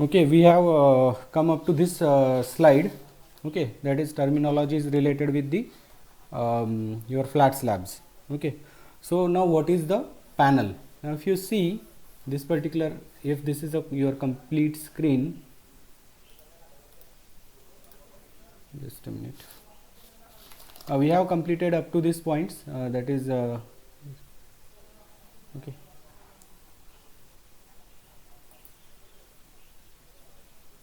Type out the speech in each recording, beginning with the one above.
Okay, we have come up to this slide. Okay, that is terminology is related with the your flat slabs. Okay, so now what is the panel? Now if you see this particular, if this is your complete screen, just a minute. We have completed up to this points, that is okay.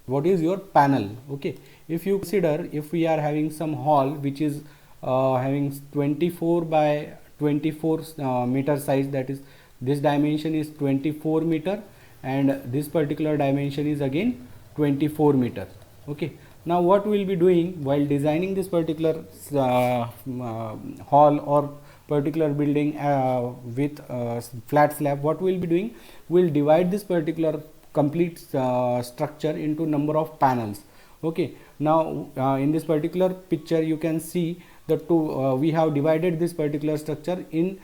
What is your panel? Okay, if you consider, if we are having some hall which is having 24 by 24 meter size, that is this dimension is 24 meter and this particular dimension is again 24 meter. Okay, now what we will be doing while designing this particular hall or particular building with flat slab, what we will be doing, we will divide this particular complete structure into number of panels. Okay, now in this particular picture you can see the two we have divided this particular structure in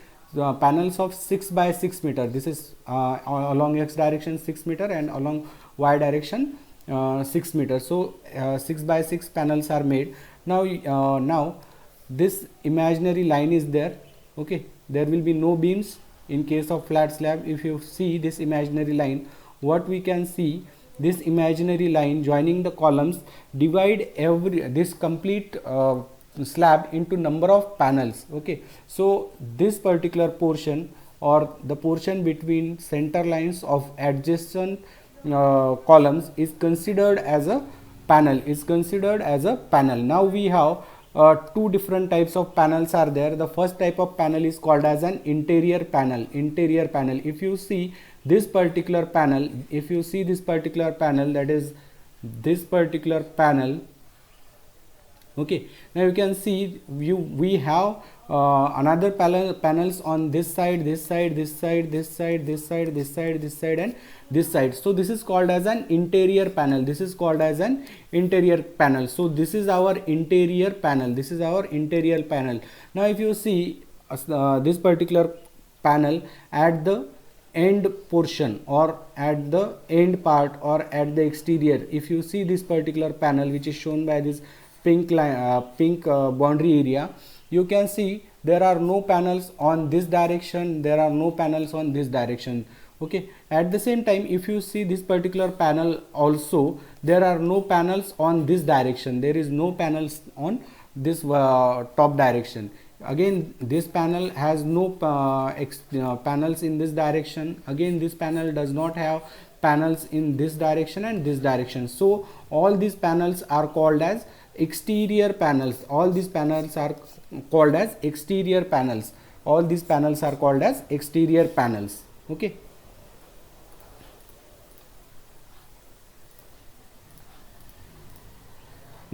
panels of 6 by 6 meter. This is along x direction 6 meter and along y direction 6 meter. So 6 by 6 panels are made. Now this imaginary line is there. Okay, there will be no beams in case of flat slab. If you see this imaginary line, what we can see, this imaginary line joining the columns divide this complete slab into number of panels. Okay, so this particular portion or the portion between center lines of adjacent columns is considered as a panel. Now we have two different types of panels are there. The first type of panel is called as an interior panel. If you see this particular panel, that is this particular panel. Okay, now you can see we have another panels on this side, and this side. So this is called as an interior panel. So this is our interior panel. Now if you see this particular panel at the end portion or at the end part or at the exterior, if you see this particular panel which is shown by this pink line, boundary area, you can see there are no panels on this direction, there are no panels on this direction. Okay, at the same time, if you see this particular panel also, there are no panels on this direction, there is no panels on this top direction. Again, this panel has no panels in this direction. Again, this panel does not have panels in this direction and this direction. So all these panels are called as exterior panels. Exterior panels. Okay.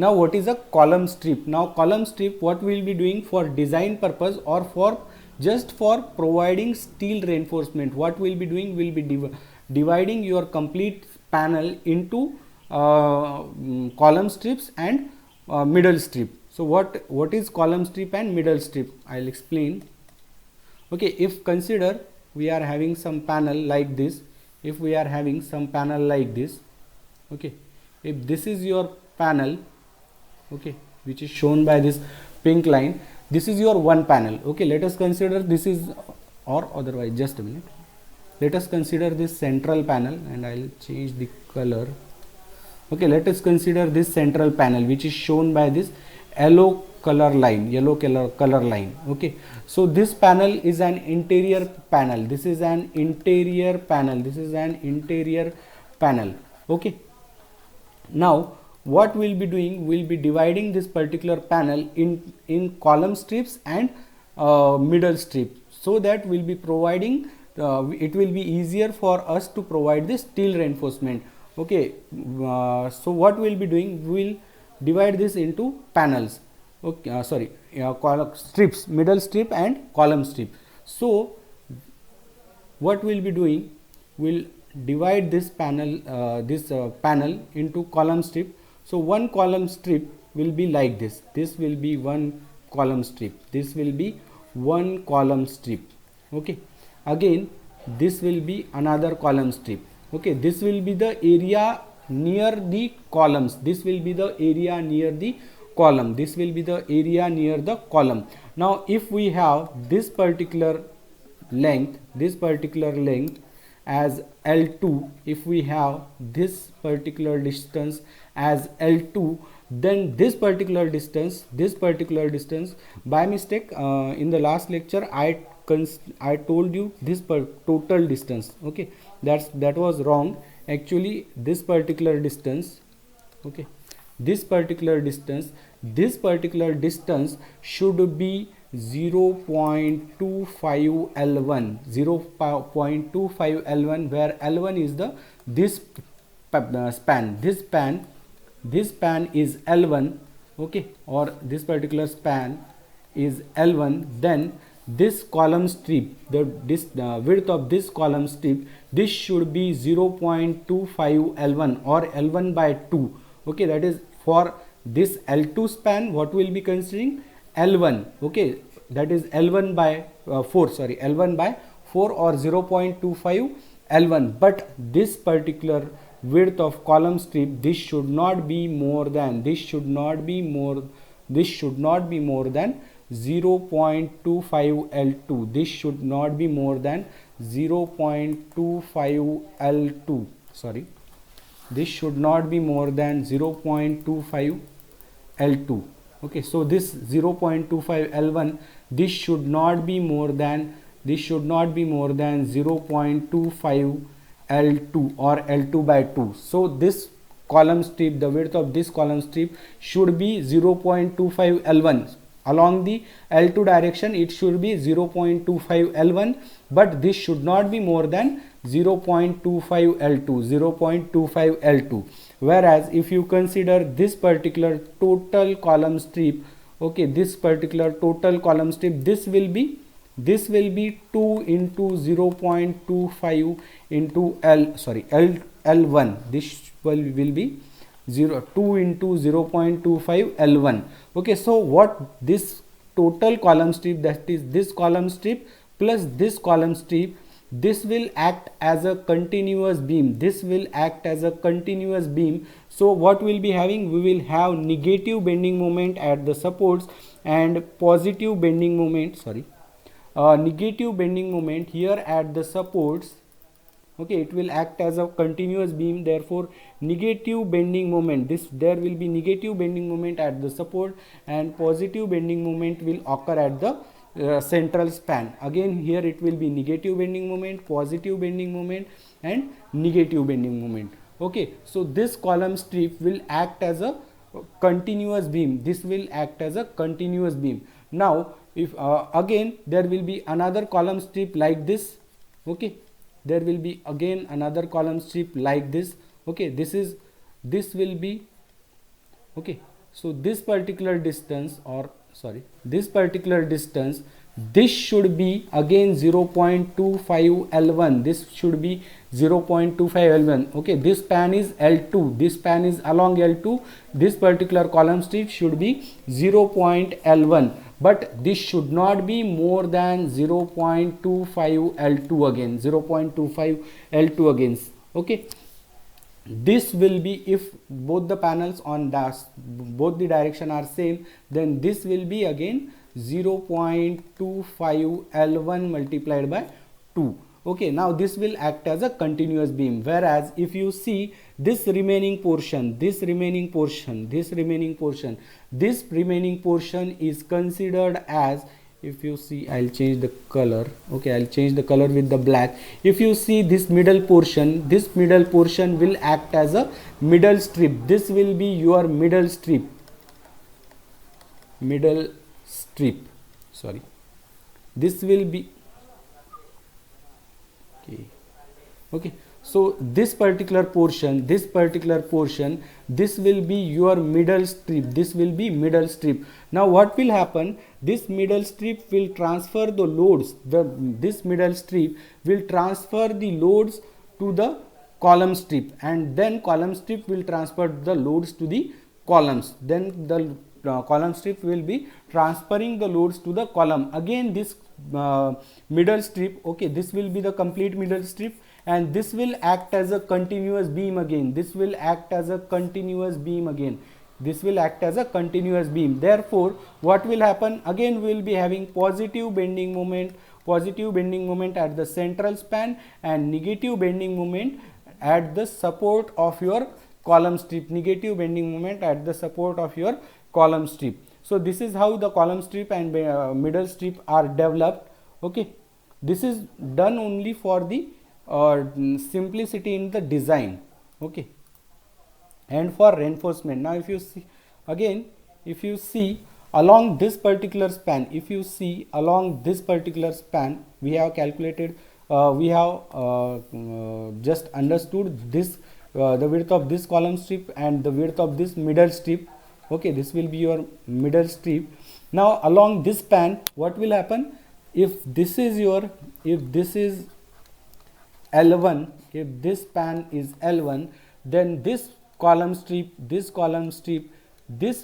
Now what is a column strip? Now column strip, what we will be doing for design purpose or for just for providing steel reinforcement, what we will be doing, we will be dividing your complete panel into column strips and middle strip. So what is column strip and middle strip? I will explain. Okay, if consider we are having some panel like this, okay, if this is your panel, okay, which is shown by this pink line, this is your one panel. Okay, let us consider this is, or otherwise, just a minute, let us consider this central panel and I will change the color. Okay, let us consider this central panel which is shown by this yellow color line. Okay, so this panel is an interior panel. Okay, now what we'll be doing, we'll be dividing this particular panel in column strips and middle strip, so that we'll be providing it will be easier for us to provide this steel reinforcement. Okay, so what we'll be doing, we'll divide this into panels. Okay, column strips, middle strip and column strip. So what we'll be doing, we'll divide this panel panel into column strip. So one column strip will be like this. This will be one column strip. Okay, again this will be another column strip. Okay, this will be the area near the columns. This will be the area near the column. This will be the area near the column. Now if we have this particular length as L2, if we have this particular distance as L2, then this particular distance by mistake in the last lecture I told you this total distance. Okay, that was wrong. Actually this particular distance, okay, this particular distance should be 0.25 L1, 0.25 L1, where L1 is the this span. This span is L1, okay, or this particular span is L1. Then this column strip, the width of this column strip, this should be 0.25 L1 or L1 by 2. Okay, that is for this L2 span. What will be considering L1, okay, that is L1 by 4, sorry, L1 by 4 or 0.25 L1. But this particular width of column strip, this should not be more than 0.25 L2. This should not be more than 0.25 L2. Sorry, this should not be more than 0.25 L2. Okay, so this 0.25 L1, this should not be more than 0.25 L2 or L2 by 2. So this column strip, the width of this column strip should be 0.25 L1. Along the L2 direction it should be 0.25 L1, but this should not be more than 0.25 L2. Whereas if you consider this particular total column strip, okay, this particular total column strip, this will be 2 into 0.25 into L1. This will be 2 into 0.25 L1. Okay, so what this total column strip, that is this column strip plus this column strip, this will act as a continuous beam. So what we'll be having, we will have negative bending moment at the supports and positive bending moment, negative bending moment here at the supports. Okay, it will act as a continuous beam, therefore negative bending moment, there will be negative bending moment at the support, and positive bending moment will occur at the central span. Again here it will be negative bending moment, positive bending moment and negative bending moment. Okay, so this column strip will act as a continuous beam. Now if again there will be another column strip like this. Okay, there will be again another column strip like this. Okay, this will be, okay, so this particular distance, this should be again 0.25 L1. This should be 0.25 L1. Okay, this span is L2, this span is along L2. This particular column strip should be 0.L1, but this should not be more than 0.25 L2 again, 0.25 L2 again. Okay, this will be, if both the panels on both the direction are same, then this will be again 0.25 L1 multiplied by 2. Okay, now this will act as a continuous beam. Whereas if you see this remaining portion is considered as, if you see, I'll change the color. Okay, I'll change the color with the black. If you see this middle portion, will act as a middle strip. This will be your middle strip. Sorry, this will be, okay, so this particular portion, this will be your middle strip. Now what will happen, this middle strip will transfer the loads, this middle strip will transfer the loads to the column strip, and then column strip will transfer the loads to the columns. Then the column strip will be transferring the loads to the column. Again this middle strip, okay, this will be the complete middle strip, and this will act as a continuous beam again. This will act as a continuous beam again. This will act as a continuous beam. Therefore, what will happen? Again, we will be having positive bending moment at the central span and negative bending moment at the support of your column strip. Negative bending moment at the support of your column strip. So this is how the column strip and middle strip are developed. Okay, this is done only for the simplicity in the design. Okay, and for reinforcement. Now if you see again, if you see along this particular span, we have calculated, we have just understood this, the width of this column strip and the width of this middle strip. Okay, this will be your middle strip. Now along this span, what will happen? If this is L1, if this span is L1, then this column strip, this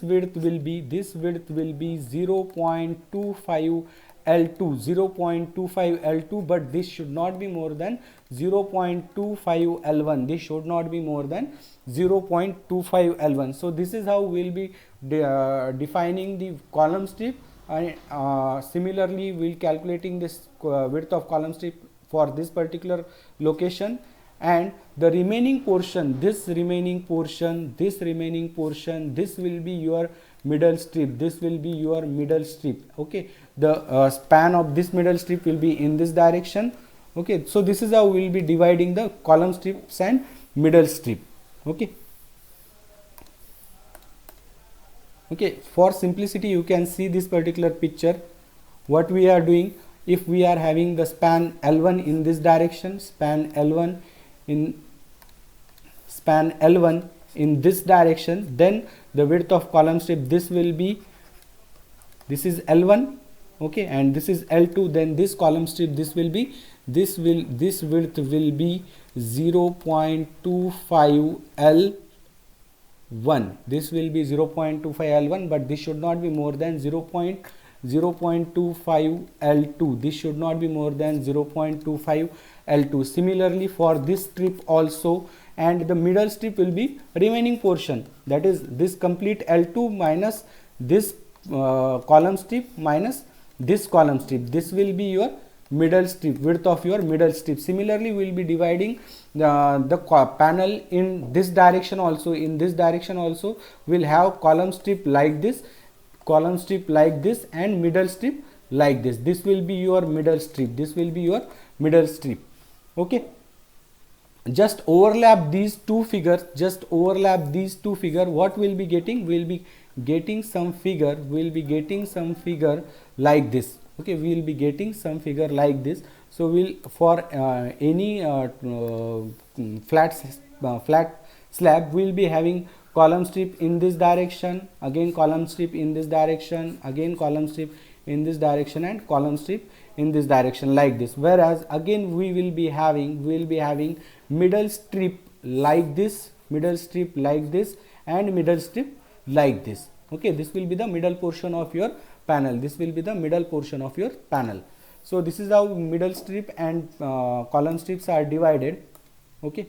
width will be 0.25 L2, but this should not be more than 0.25 L1. This should not be more than 0.25 L1. So this is how we will be defining the column strip, and similarly we will calculating this width of column strip for this particular location, and the remaining portion, this will be your middle strip. Okay, the span of this middle strip will be in this direction. Okay, so this is how we will be dividing the column strips and middle strip. Okay, for simplicity you can see this particular picture. What we are doing, if we are having the span L1 in this direction, span L1 in this direction, then the width of column strip, this is L1, okay, and this is L2, then this column strip, this width will be 0.25 L1. This will be 0.25 L1, but this should not be more than 0.25 L2. This should not be more than 0.25 L2. Similarly for this strip also, and the middle strip will be remaining portion, that is this complete L2 minus this column strip minus this column strip. This will be your middle strip, width of your middle strip. Similarly we will be dividing the panel in this direction also. In this direction also we will have column strip like this, and middle strip like this. This will be your middle strip. Okay, just overlap these two figures. What we'll be getting? We'll be getting some figure like this. Okay, we will be getting some figure like this. So we'll, for any flat slab, we'll be having column strip in this direction, again column strip in this direction, again column strip in this direction, and column strip in this direction like this. Whereas again we will be having middle strip like this, and middle strip like this. Okay, this will be the middle portion of your panel. So this is how middle strip and column strips are divided. Okay,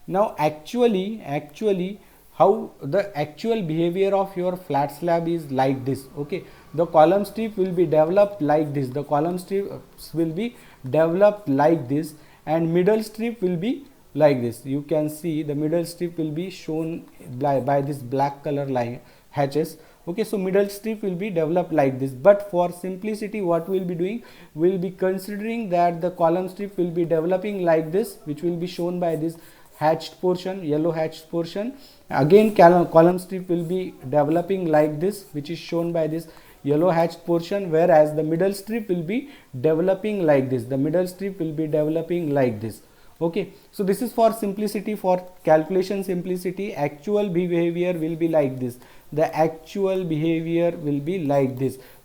now actually how the actual behavior of your flat slab is like this. Okay, the column strip will be developed like this, and middle strip will be like this. You can see the middle strip will be shown by this black color line hatches. Okay, so middle strip will be developed like this, but for simplicity what we will be doing, we will be considering that the column strip will be developing like this, which will be shown by this hatched portion, yellow hatched portion. Again column strip will be developing like this, which is shown by this yellow hatched portion, whereas the middle strip will be developing like this. Okay, so this is for simplicity, for calculation simplicity. Actual behavior will be like this.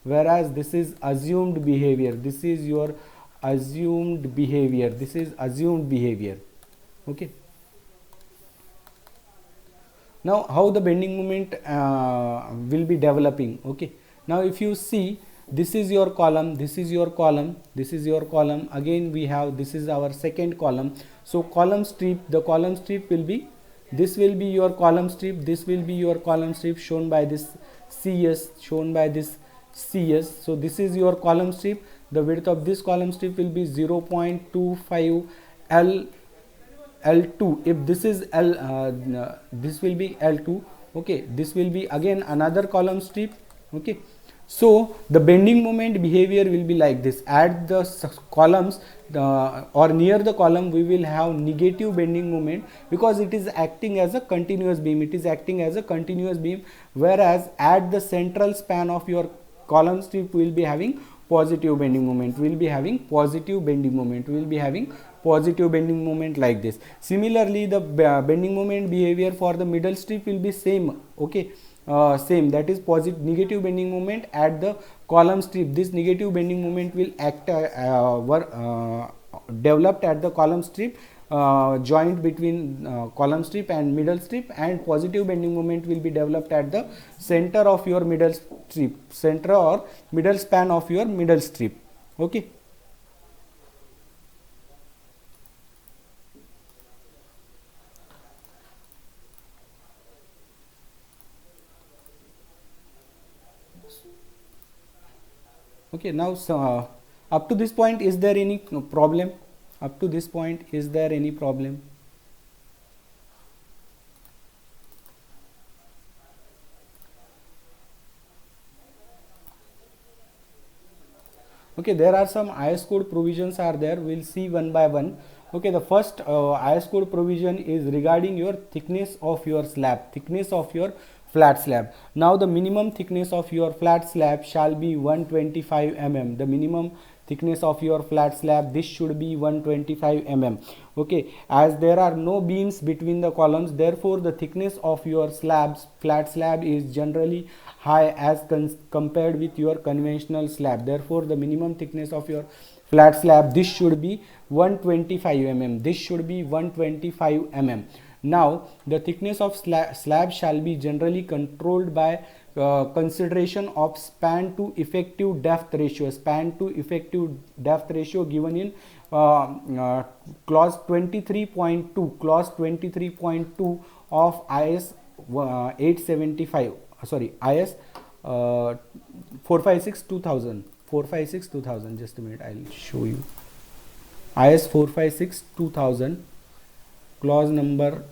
Whereas this is assumed behavior. This is assumed behavior. Okay, now how the bending moment will be developing. Okay, now if you see this is your column, this is your column, this is your column, again we have, this is our second column. So column strip, the column strip will be, this will be your column strip, this will be your column strip shown by this CS, shown by this CS. So this is your column strip. The width of this column strip will be 0.25 L2. If this is this will be L2. Okay, this will be again another column strip. Okay, so the bending moment behavior will be like this. At the columns or near the column, we will have negative bending moment because it is acting as a continuous beam. It is acting as a continuous beam, whereas at the central span of your column strip, we will be having positive bending moment. We will be having positive bending moment. We will be having positive bending moment like this. Similarly, the bending moment behavior for the middle strip will be same. Okay, same, that is positive negative bending moment at the column strip. This negative bending moment will act developed at the column strip, joint between column strip and middle strip, and positive bending moment will be developed at the center of your middle strip, center or middle span of your middle strip. Okay. Okay, now up to this point, is there any problem? Up to this point, is there any problem? Okay, there are some IS code provisions are there. We'll see one by one. Okay, the first IS code provision is regarding your thickness of your slab, thickness of your flat slab. Now the minimum thickness of your flat slab shall be 125 mm. The minimum thickness of your flat slab, this should be 125 mm. Okay, as there are no beams between the columns, therefore the thickness of your flat slab is generally high as compared with your conventional slab. Therefore the minimum thickness of your flat slab, this should be 125 mm. This should be 125 mm. Now the thickness of slab shall be generally controlled by consideration of span to effective depth ratio. Span to effective depth ratio given in clause 23.2, clause 23.2 of IS 875, sorry, IS 456 2000, 456 2000. Just a minute, I'll show you. IS 456 2000, clause number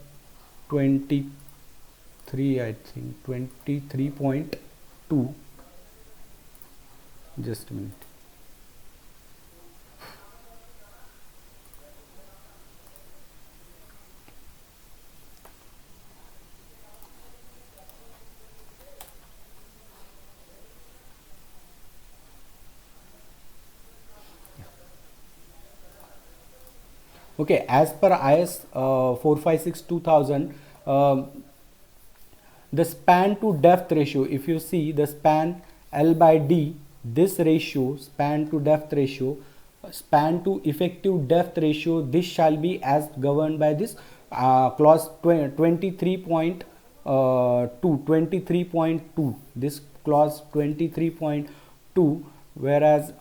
23, I think 23.2. Just a minute. Okay, as per IS 456 2000, the span to depth ratio, if you see the span L by D, this ratio, span to depth ratio, span to effective depth ratio, this shall be as governed by this clause 23.2, 23.2, this clause 23.2, whereas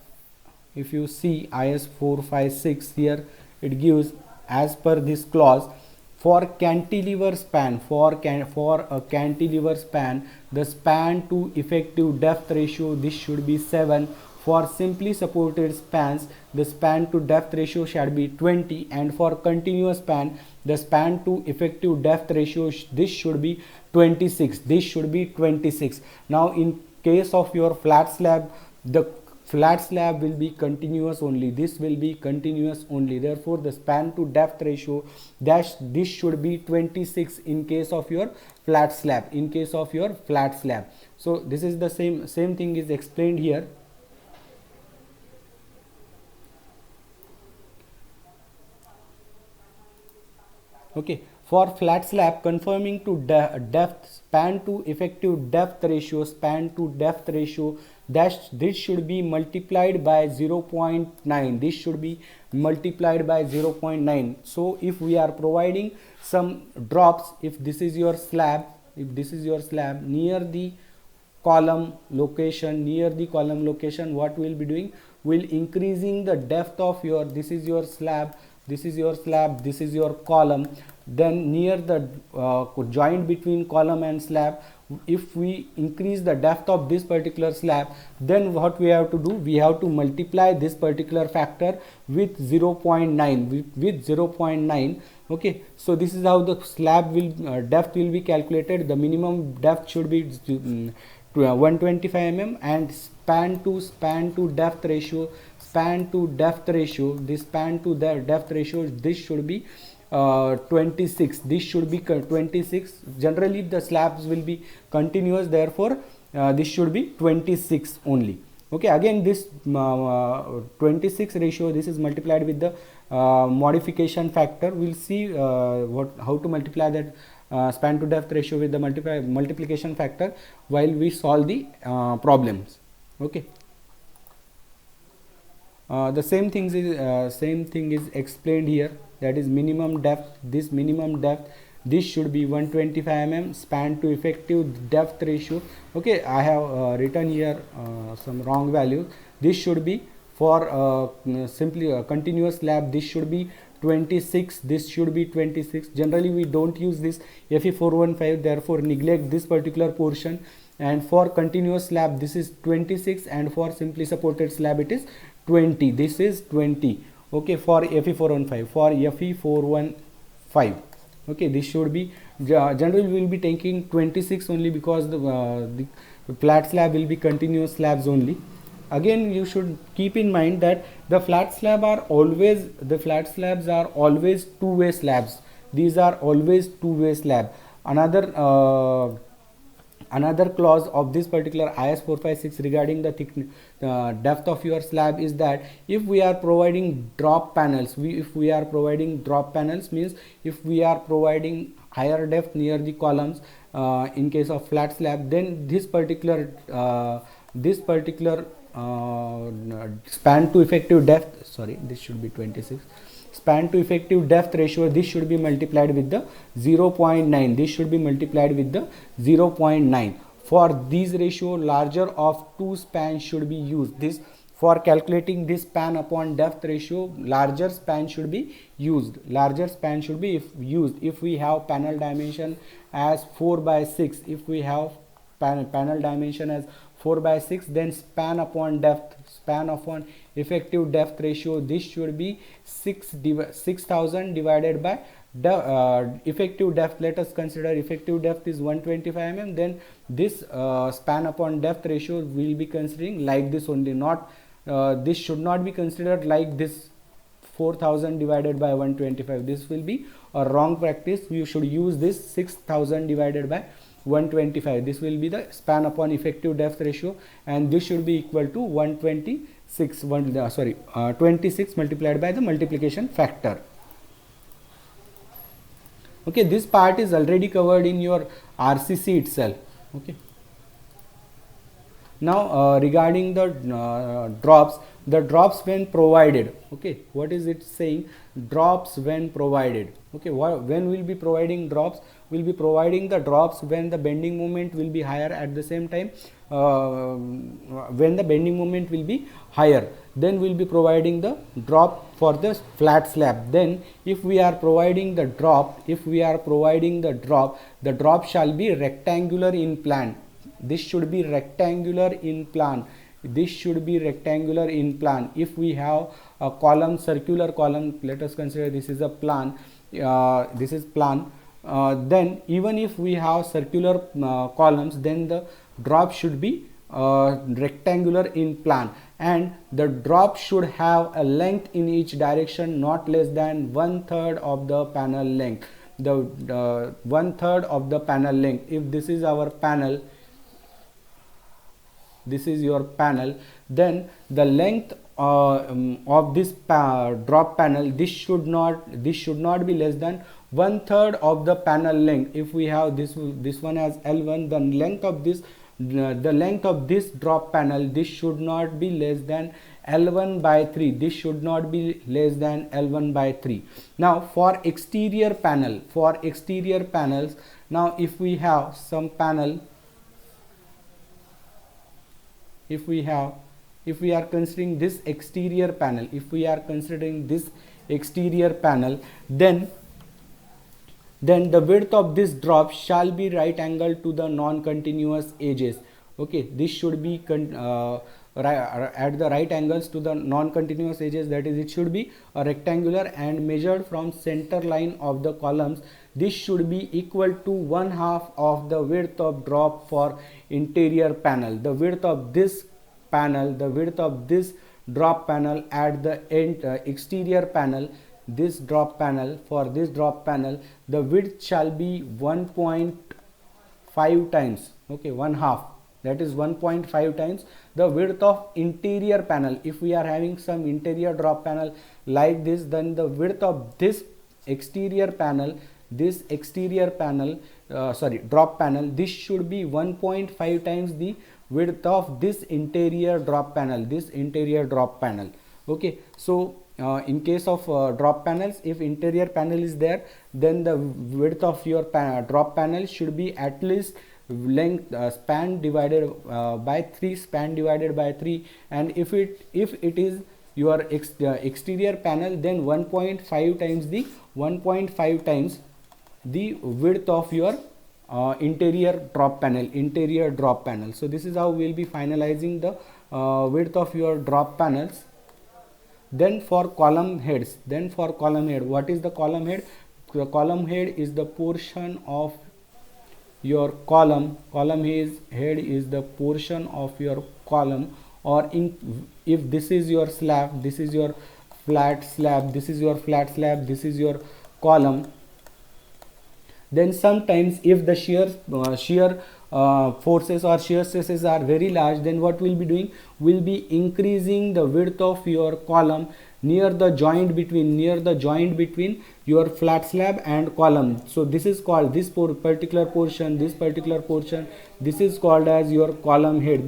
if you see IS 456 here, it gives as per this clause, for cantilever span, for a cantilever span, the span to effective depth ratio, this should be 7. For simply supported spans, the span to depth ratio shall be 20, and for continuous span, the span to effective depth ratio, this should be 26. This should be 26. Now in case of your flat slab, the flat slab will be continuous only. This will be continuous only. Therefore the span to depth ratio, this should be 26 in case of your flat slab, in case of your flat slab. So this is the same thing is explained here. Okay, for flat slab, conforming to depth, span to effective depth ratio, span to depth ratio, that this should be multiplied by 0.9. This should be multiplied by 0.9. So if we are providing some drops, if this is your slab, if this is your slab, near the column location, near the column location, what we will be doing, will increasing the depth of your, this is your slab, this is your slab, this is your column. Then near the joint between column and slab, if we increase the depth of this particular slab, then what we have to do, we have to multiply this particular factor with 0.9, with 0.9. okay, so this is how the slab will depth will be calculated. The minimum depth should be 125 mm, and span to depth ratio, this span to the depth ratio, this should be 26, this should be 26. Generally the slabs will be continuous, therefore this should be 26 only. okay, again this 26 ratio, this is multiplied with the modification factor. We'll see how to multiply that span to depth ratio with the multiplication factor while we solve the problems. okay, the same thing is explained here, that is minimum depth, this should be 125 mm, span to effective depth ratio. okay, I have written here some wrong value. This should be for simply a continuous slab, this should be 26, this should be 26. Generally we don't use this Fe415, therefore neglect this particular portion. And for continuous slab this is 26, and for simply supported slab it is 20, this is 20. okay, for Fe415, okay, this should be generally we will be taking 26 only, because the flat slab will be continuous slabs only. Again you should keep in mind that the flat slabs are always two-way slabs. These are always two-way slab. Another clause of this particular IS 456 regarding the depth of your slab is that if we are providing drop panels, means if we are providing higher depth near the columns in case of flat slab, then this particular span to effective depth, sorry, this should be 26, span to effective depth ratio, this should be multiplied with the 0.9, this should be multiplied with the 0.9. For these ratio, larger of two spans should be used. This, for calculating this span upon depth ratio, larger span should be used. If we have panel dimension as 4/6, if we have panel dimension as 4/6, then span upon effective depth ratio, this should be 6000 divided by the effective depth. Let us consider effective depth is 125 mm, then this span upon depth ratio will be considering like this only, not this should not be considered like this 4000 divided by 125. This will be a wrong practice. You should use this 6000 divided by 125. This will be the span upon effective depth ratio, and this should be equal to 26 multiplied by the multiplication factor. okay, this part is already covered in your RCC itself. okay, now regarding the drops when provided. okay, what is it saying? Drops when provided. okay, when we'll be providing drops? We'll be providing the drops when the bending moment will be higher. At the same time, when the bending moment will be higher, then we'll be providing the drop for the flat slab. Then if we are providing the drop, the drop shall be rectangular in plan. This should be rectangular in plan. If we have a column, circular column, let us consider this is a plan, this is plan, then even if we have circular columns, then the drop should be rectangular in plan, and the drop should have a length in each direction not less than 1/3 of the panel length. The 1/3 of the panel length. If this is our panel, this is your panel, then the length of this drop panel, this should not be less than 1/3 of the panel length. If we have this one as L1, the length of this drop panel, this should not be less than L1/3. This should not be less than L1/3. Now for exterior panels, now if we have some panel, if we have, if we are considering this exterior panel, if we are considering this exterior panel, then the width of this drop shall be right angle to the non-continuous edges. Okay, this should be at the right angles to the non-continuous edges, that is, it should be a rectangular and measured from center line of the columns. This should be equal to 1/2 of the width of drop for interior panel. The width of this panel, the width of this drop panel at the end, exterior panel, this drop panel, for this drop panel, the width shall be 1.5 times, okay, 1/2, that is 1.5 times the width of interior panel. If we are having some interior drop panel like this, then the width of this exterior panel, this exterior panel, drop panel, this should be 1.5 times the width of this interior drop panel, this interior drop panel. Okay, so in case of drop panels, if interior panel is there, then the width of your drop panel should be at least length, span divided by 3, span divided by 3, and if it is your exterior panel, then 1.5 times the 1.5 times the width of your interior drop panel. So this is how we will be finalizing the width of your drop panels. Then for column heads, what is the column head? The column head is the portion of your column head is the portion of your column, or if this is your slab, this is your flat slab, this is your column, then sometimes if the shear forces or shear stresses are very large, then what we'll be doing, will be increasing the width of your column near the joint between your flat slab and column. So this is called, this particular portion, this is called as your column head.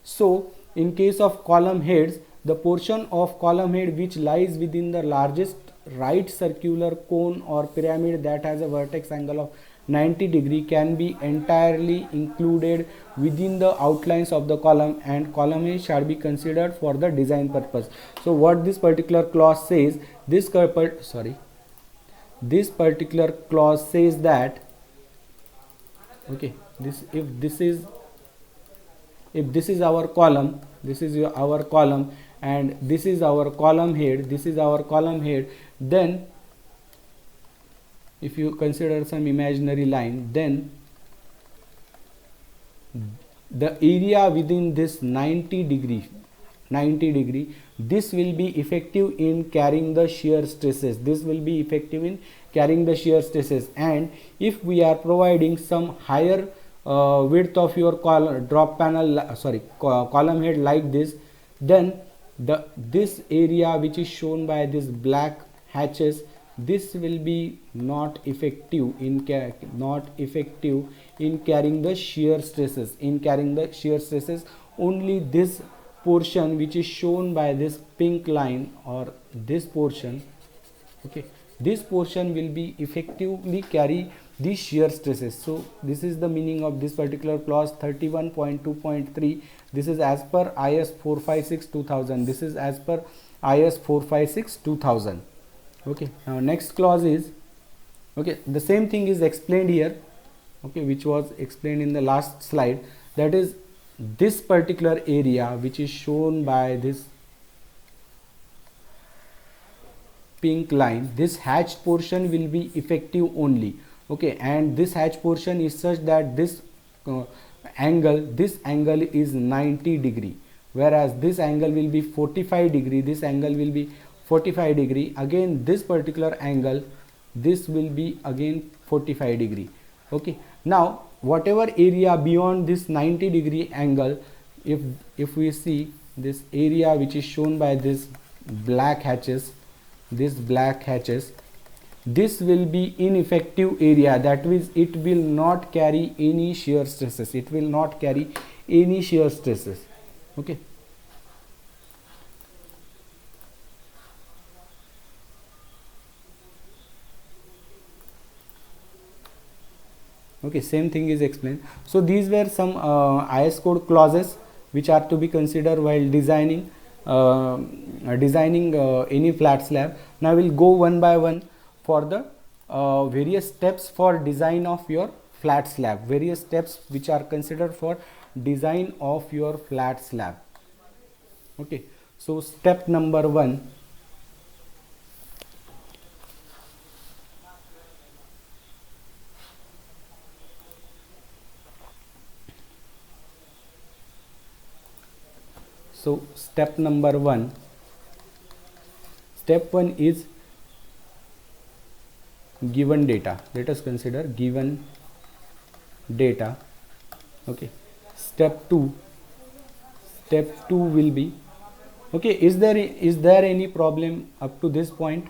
So in case of column heads, the portion of column head which lies within the largest right circular cone or pyramid that has a vertex angle of 90 degree can be entirely included within the outlines of the column, and column head shall be considered for the design purpose. So what this particular clause says, this particular clause says that, okay, if this is our column, and this is our column head, then if you consider some imaginary line, then the area within this 90 degree, this will be effective in carrying the shear stresses, and if we are providing some higher width of your column head like this, then this area which is shown by this black hatches, this will be not effective in carrying the shear stresses. Only this portion which is shown by this pink line, or this portion, okay, this portion will be effectively carry the shear stresses. So this is the meaning of this particular clause 31.2.3. this is as per IS 456-2000. Okay, now next clause is, okay, the same thing is explained here, okay, which was explained in the last slide, that is, this particular area which is shown by this pink line, this hatched portion will be effective only, okay, and this hatched portion is such that this angle is 90 degree, whereas this angle will be 45 degree, again this particular angle, this will be again 45 degree. Okay, now whatever area beyond this 90 degree angle, if we see this area which is shown by this black hatches, this will be ineffective area, that means it will not carry any shear stresses, okay. Okay, same thing is explained. So these were some IS code clauses which are to be considered while designing any flat slab. Now we'll go one by one for the various steps for design of your flat slab, various steps which are considered for design of your flat slab. Okay, so step number 1, so step number 1, step 1 is given data. Let us consider given data. Okay, step 2 will be, okay, is there any problem up to this point?